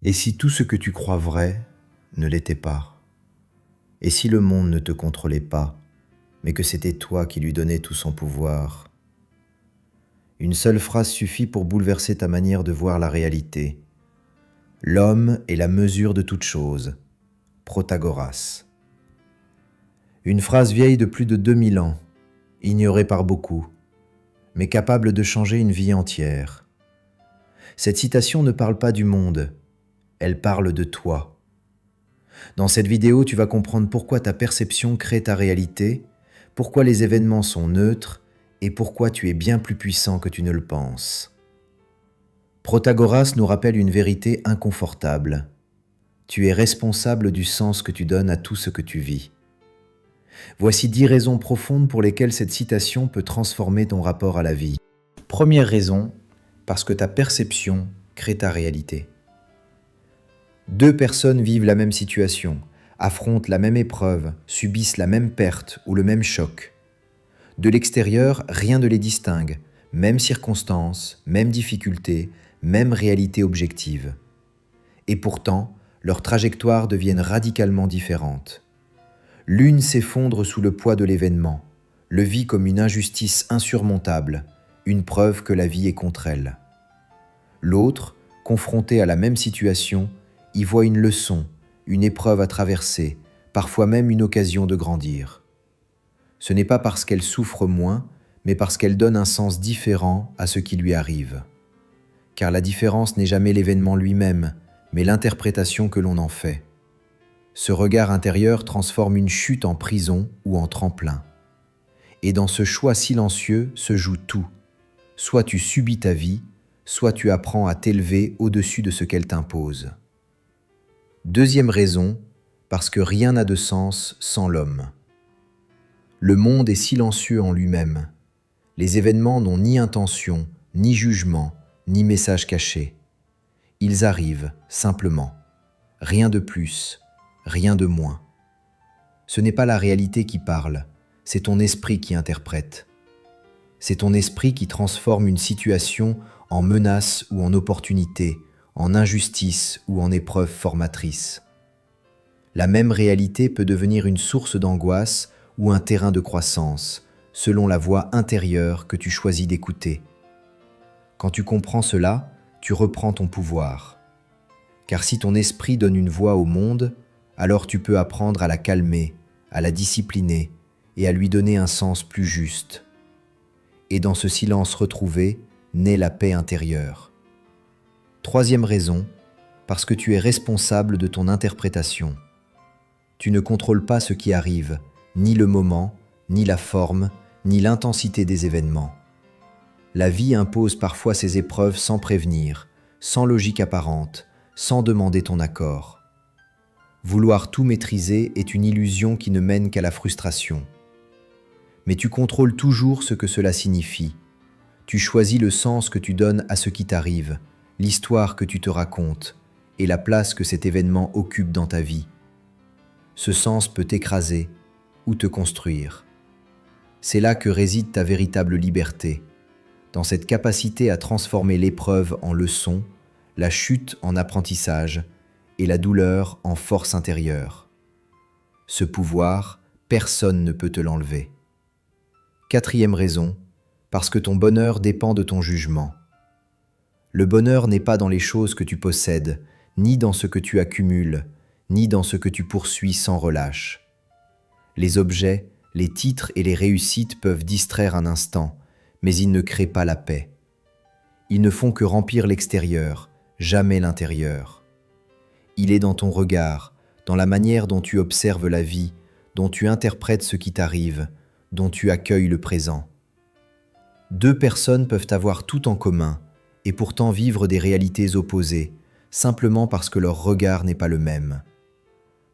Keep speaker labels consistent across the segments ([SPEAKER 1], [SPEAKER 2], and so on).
[SPEAKER 1] Et si tout ce que tu crois vrai ne l'était pas? Et si le monde ne te contrôlait pas, mais que c'était toi qui lui donnais tout son pouvoir? Une seule phrase suffit pour bouleverser ta manière de voir la réalité. L'homme est la mesure de toute chose. Protagoras. Une phrase vieille de plus de 2000 ans, ignorée par beaucoup, mais capable de changer une vie entière. Cette citation ne parle pas du monde, elle parle de toi. Dans cette vidéo, tu vas comprendre pourquoi ta perception crée ta réalité, pourquoi les événements sont neutres et pourquoi tu es bien plus puissant que tu ne le penses. Protagoras nous rappelle une vérité inconfortable. Tu es responsable du sens que tu donnes à tout ce que tu vis. Voici 10 raisons profondes pour lesquelles cette citation peut transformer ton rapport à la vie. Première raison, parce que ta perception crée ta réalité. Deux personnes vivent la même situation, affrontent la même épreuve, subissent la même perte ou le même choc. De l'extérieur, rien ne les distingue, même circonstances, même difficultés, même réalité objective. Et pourtant, leurs trajectoires deviennent radicalement différentes. L'une s'effondre sous le poids de l'événement, le vit comme une injustice insurmontable, une preuve que la vie est contre elle. L'autre, confrontée à la même situation, y voit une leçon, une épreuve à traverser, parfois même une occasion de grandir. Ce n'est pas parce qu'elle souffre moins, mais parce qu'elle donne un sens différent à ce qui lui arrive. Car la différence n'est jamais l'événement lui-même, mais l'interprétation que l'on en fait. Ce regard intérieur transforme une chute en prison ou en tremplin. Et dans ce choix silencieux se joue tout. Soit tu subis ta vie, soit tu apprends à t'élever au-dessus de ce qu'elle t'impose. Deuxième raison, parce que rien n'a de sens sans l'homme. Le monde est silencieux en lui-même. Les événements n'ont ni intention, ni jugement, ni message caché. Ils arrivent, simplement. Rien de plus, rien de moins. Ce n'est pas la réalité qui parle, c'est ton esprit qui interprète. C'est ton esprit qui transforme une situation en menace ou en opportunité, en injustice ou en épreuve formatrice. La même réalité peut devenir une source d'angoisse ou un terrain de croissance, selon la voix intérieure que tu choisis d'écouter. Quand tu comprends cela, tu reprends ton pouvoir. Car si ton esprit donne une voix au monde, alors tu peux apprendre à la calmer, à la discipliner et à lui donner un sens plus juste. Et dans ce silence retrouvé, naît la paix intérieure. Troisième raison, parce que tu es responsable de ton interprétation. Tu ne contrôles pas ce qui arrive, ni le moment, ni la forme, ni l'intensité des événements. La vie impose parfois ses épreuves sans prévenir, sans logique apparente, sans demander ton accord. Vouloir tout maîtriser est une illusion qui ne mène qu'à la frustration. Mais tu contrôles toujours ce que cela signifie. Tu choisis le sens que tu donnes à ce qui t'arrive, l'histoire que tu te racontes et la place que cet événement occupe dans ta vie. Ce sens peut t'écraser ou te construire. C'est là que réside ta véritable liberté, dans cette capacité à transformer l'épreuve en leçon, la chute en apprentissage et la douleur en force intérieure. Ce pouvoir, personne ne peut te l'enlever. Quatrième raison, parce que ton bonheur dépend de ton jugement. Le bonheur n'est pas dans les choses que tu possèdes, ni dans ce que tu accumules, ni dans ce que tu poursuis sans relâche. Les objets, les titres et les réussites peuvent distraire un instant, mais ils ne créent pas la paix. Ils ne font que remplir l'extérieur, jamais l'intérieur. Il est dans ton regard, dans la manière dont tu observes la vie, dont tu interprètes ce qui t'arrive, dont tu accueilles le présent. Deux personnes peuvent avoir tout en commun et pourtant vivre des réalités opposées, simplement parce que leur regard n'est pas le même.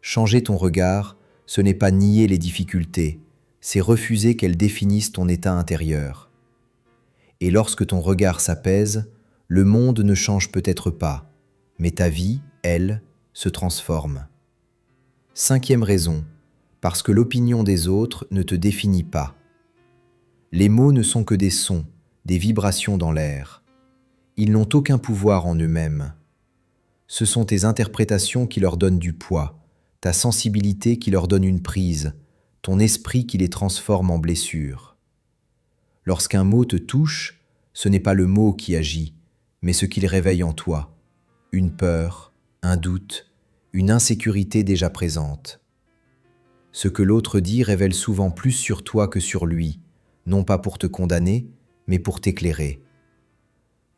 [SPEAKER 1] Changer ton regard, ce n'est pas nier les difficultés, c'est refuser qu'elles définissent ton état intérieur. Et lorsque ton regard s'apaise, le monde ne change peut-être pas, mais ta vie, elle, se transforme. Cinquième raison, parce que l'opinion des autres ne te définit pas. Les mots ne sont que des sons, des vibrations dans l'air. Ils n'ont aucun pouvoir en eux-mêmes. Ce sont tes interprétations qui leur donnent du poids, ta sensibilité qui leur donne une prise, ton esprit qui les transforme en blessures. Lorsqu'un mot te touche, ce n'est pas le mot qui agit, mais ce qu'il réveille en toi, une peur, un doute, une insécurité déjà présente. Ce que l'autre dit révèle souvent plus sur toi que sur lui, non pas pour te condamner, mais pour t'éclairer.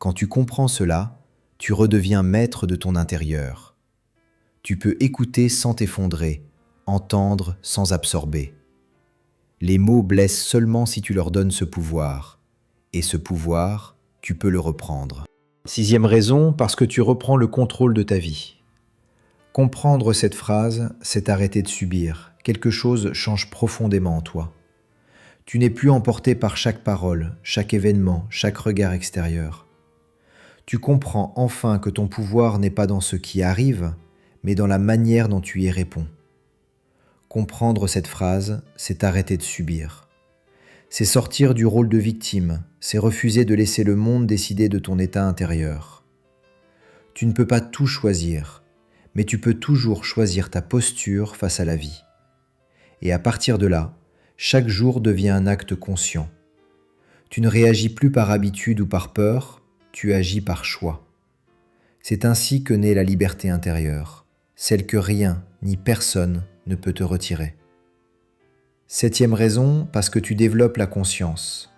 [SPEAKER 1] Quand tu comprends cela, tu redeviens maître de ton intérieur. Tu peux écouter sans t'effondrer, entendre sans absorber. Les mots blessent seulement si tu leur donnes ce pouvoir, et ce pouvoir, tu peux le reprendre. Sixième raison, parce que tu reprends le contrôle de ta vie. Comprendre cette phrase, c'est arrêter de subir. Quelque chose change profondément en toi. Tu n'es plus emporté par chaque parole, chaque événement, chaque regard extérieur. Tu comprends enfin que ton pouvoir n'est pas dans ce qui arrive, mais dans la manière dont tu y réponds. Comprendre cette phrase, c'est arrêter de subir. C'est sortir du rôle de victime, c'est refuser de laisser le monde décider de ton état intérieur. Tu ne peux pas tout choisir, mais tu peux toujours choisir ta posture face à la vie. Et à partir de là, chaque jour devient un acte conscient. Tu ne réagis plus par habitude ou par peur, tu agis par choix. C'est ainsi que naît la liberté intérieure, celle que rien ni personne ne peut te retirer. Septième raison, parce que tu développes la conscience.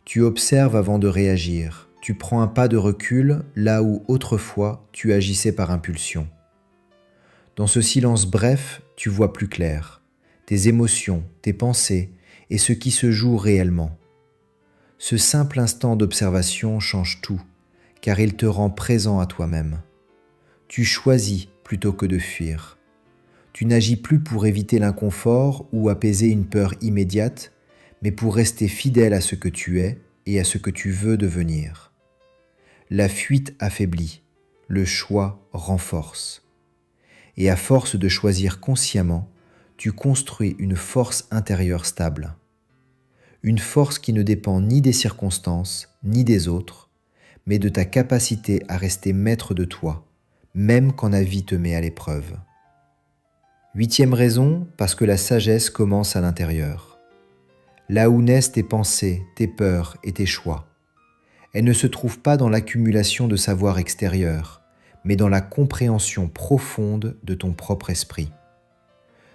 [SPEAKER 1] Tu observes avant de réagir, tu prends un pas de recul là où autrefois tu agissais par impulsion. Dans ce silence bref, tu vois plus clair, tes émotions, tes pensées et ce qui se joue réellement. Ce simple instant d'observation change tout, car il te rend présent à toi-même. Tu choisis plutôt que de fuir. Tu n'agis plus pour éviter l'inconfort ou apaiser une peur immédiate, mais pour rester fidèle à ce que tu es et à ce que tu veux devenir. La fuite affaiblit, le choix renforce. Et à force de choisir consciemment, tu construis une force intérieure stable. Une force qui ne dépend ni des circonstances, ni des autres, mais de ta capacité à rester maître de toi, même quand la vie te met à l'épreuve. Huitième raison, parce que la sagesse commence à l'intérieur. Là où naissent tes pensées, tes peurs et tes choix. Elle ne se trouve pas dans l'accumulation de savoir extérieur, mais dans la compréhension profonde de ton propre esprit.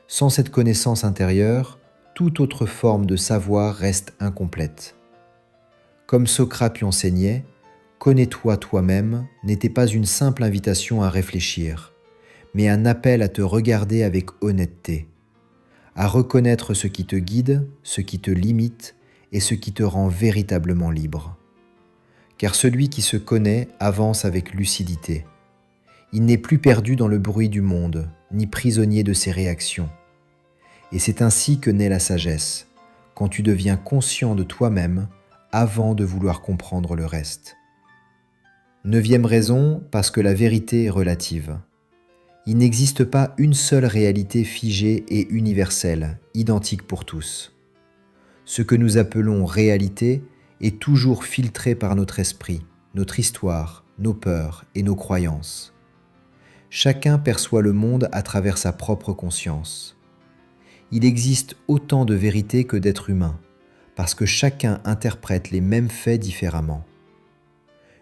[SPEAKER 1] Sans cette connaissance intérieure, toute autre forme de savoir reste incomplète. Comme Socrate lui enseignait, « Connais-toi toi-même » n'était pas une simple invitation à réfléchir, mais un appel à te regarder avec honnêteté, à reconnaître ce qui te guide, ce qui te limite et ce qui te rend véritablement libre. Car celui qui se connaît avance avec lucidité. Il n'est plus perdu dans le bruit du monde, ni prisonnier de ses réactions. Et c'est ainsi que naît la sagesse, quand tu deviens conscient de toi-même avant de vouloir comprendre le reste. Neuvième raison, parce que la vérité est relative. Il n'existe pas une seule réalité figée et universelle, identique pour tous. Ce que nous appelons réalité est toujours filtré par notre esprit, notre histoire, nos peurs et nos croyances. Chacun perçoit le monde à travers sa propre conscience. Il existe autant de vérités que d'êtres humains, parce que chacun interprète les mêmes faits différemment.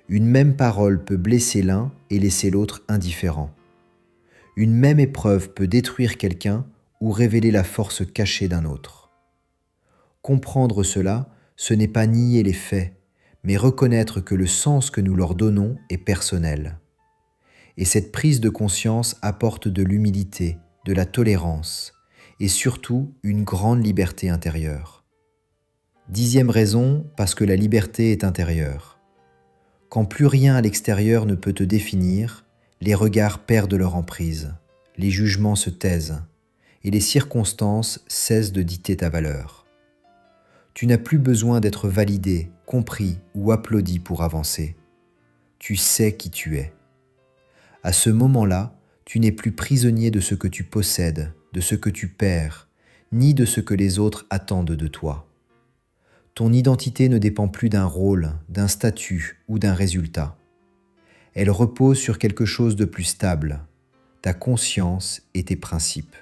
[SPEAKER 1] Une même parole peut blesser l'un et laisser l'autre indifférent. Une même épreuve peut détruire quelqu'un ou révéler la force cachée d'un autre. Comprendre cela, ce n'est pas nier les faits, mais reconnaître que le sens que nous leur donnons est personnel. Et cette prise de conscience apporte de l'humilité, de la tolérance et surtout une grande liberté intérieure. Dixième raison, parce que la liberté est intérieure. Quand plus rien à l'extérieur ne peut te définir, les regards perdent leur emprise, les jugements se taisent et les circonstances cessent de dicter ta valeur. Tu n'as plus besoin d'être validé, compris ou applaudi pour avancer. Tu sais qui tu es. À ce moment-là, tu n'es plus prisonnier de ce que tu possèdes, de ce que tu perds, ni de ce que les autres attendent de toi. Ton identité ne dépend plus d'un rôle, d'un statut ou d'un résultat. Elle repose sur quelque chose de plus stable, ta conscience et tes principes.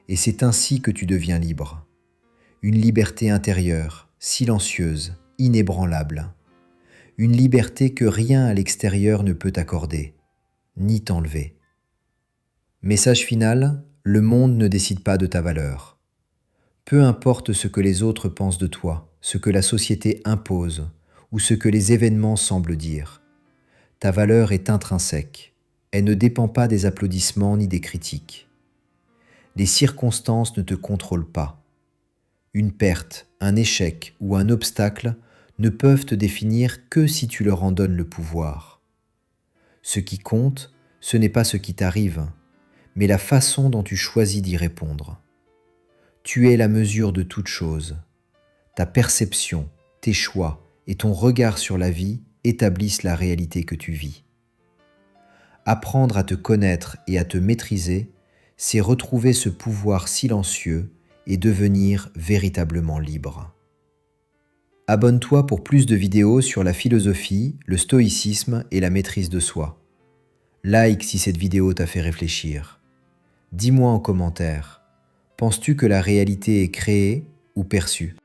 [SPEAKER 1] Et c'est ainsi que tu deviens libre. Une liberté intérieure, silencieuse, inébranlable. Une liberté que rien à l'extérieur ne peut t'accorder, ni t'enlever. Message final, le monde ne décide pas de ta valeur. Peu importe ce que les autres pensent de toi, ce que la société impose ou ce que les événements semblent dire. Ta valeur est intrinsèque. Elle ne dépend pas des applaudissements ni des critiques. Les circonstances ne te contrôlent pas. Une perte, un échec ou un obstacle ne peuvent te définir que si tu leur en donnes le pouvoir. Ce qui compte, ce n'est pas ce qui t'arrive, mais la façon dont tu choisis d'y répondre. Tu es la mesure de toute chose. Ta perception, tes choix et ton regard sur la vie établissent la réalité que tu vis. Apprendre à te connaître et à te maîtriser, c'est retrouver ce pouvoir silencieux et devenir véritablement libre. Abonne-toi pour plus de vidéos sur la philosophie, le stoïcisme et la maîtrise de soi. Like si cette vidéo t'a fait réfléchir. Dis-moi en commentaire, penses-tu que la réalité est créée ou perçue ?